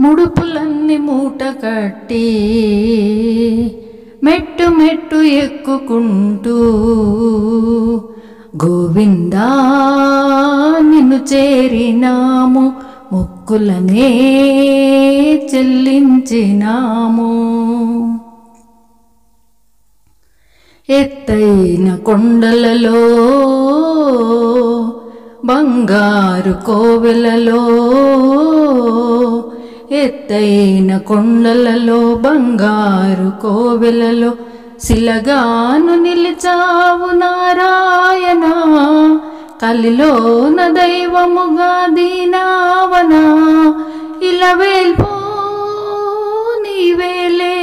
ముడుపులన్నీ మూట కట్టి మెట్టు మెట్టు ఎక్కుకుంటూ గోవిందా నిన్ను చేరినాము, మొక్కులనే చెల్లించినాము. ఎత్తైన కొండలలో బంగారు కోవెలలో, ఎత్తైన కొండలలో బంగారు కోవెలలో శిలగాను నిలిచావు నారాయణ. కలిలోన దైవముగా దీనావనా, ఇలవేల్పో నీవేలే,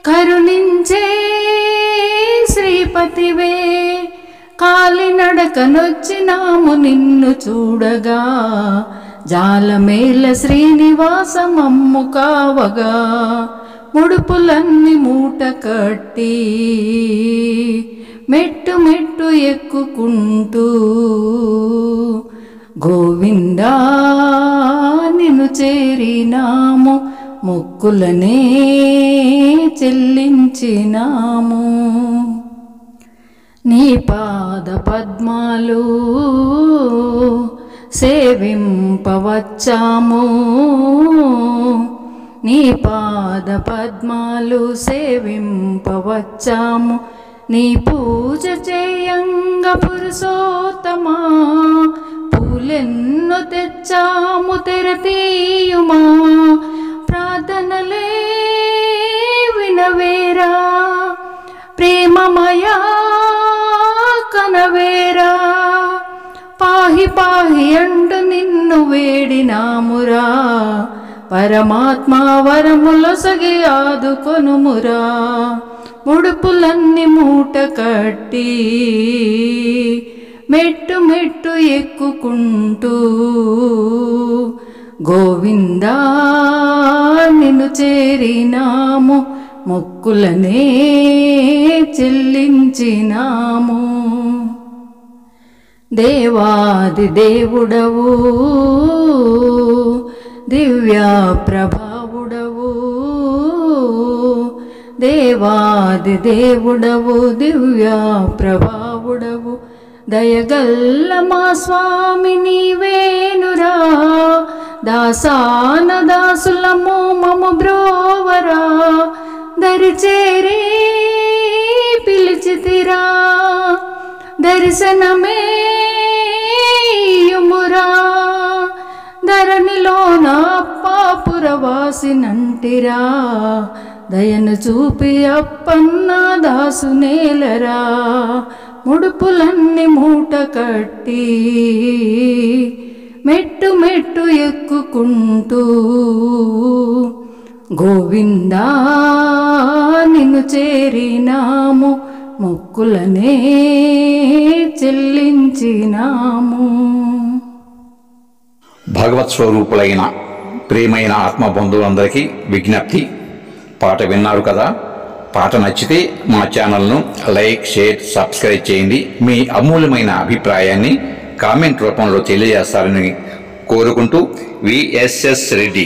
కరుణించే శ్రీపతివే. కాలినడకనొచ్చినాము నిన్ను చూడగా, జాలమేల శ్రీనివాసమమ్ము కావగా. ముడుపులన్నీ మూట కట్టి మెట్టు మెట్టు ఎక్కుకుంటూ గోవిందా నిన్ను చేరినాము, మొక్కులనే చెల్లించినాము. నీ పాద పద్మాలు సేవింపవచ్చాము, నీ పాద పద్మాలు సేవింపవచ్చాము. నీ పూజ చేయంగ పురుషోత్తమా, పూలెన్నో తెచ్చాము తెరతీయుమా. ప్రార్థనలే వినవేరా, ప్రేమమయా కనవేరా. పాహి పాహి అంటూ నిన్ను వేడినామురా, పరమాత్మ వరములొసగి ఆదుకొనుమురా. ముడుపులన్నీ మూట కట్టి మెట్టు మెట్టు ఎక్కుకుంటూ గోవిందా నిన్ను చేరినాము, మొక్కులనే చెల్లించినాము. దేవాది దేవుడవు, దివ్య ప్రభావుడవు, దేవాది దేవుడవు, దివ్య ప్రభావుడవు. దయగల్ల మా స్వామి నీవేనురా, దాసాన దాసులము మము బ్రోవరా. దరిచేరి పిలిచితిరా, దర్శనమే ఇయ్యుమురా. ధరణిలోన అప్పాపురవాసినంటిరా, దయను చూపి అప్పన్న దాసునేలరా. ముడుపులన్నీ మూట కట్టి మెట్టు మెట్టు ఎక్కుకుంటూ గోవిందా నిన్ను చేరినాము, మొక్కులనే చెల్లించినాము. భగవత్ స్వరూపులైన ప్రియమైన ఆత్మబంధువులందరికీ విజ్ఞప్తి, పాట విన్నారు కదా. పాట నచ్చితే మా ఛానల్ను లైక్, షేర్, సబ్స్క్రైబ్ చేయండి. మీ అమూల్యమైన అభిప్రాయాన్ని కామెంట్ రూపంలో తెలియజేస్తారని కోరుకుంటూ విఎస్ఎస్ రెడ్డి.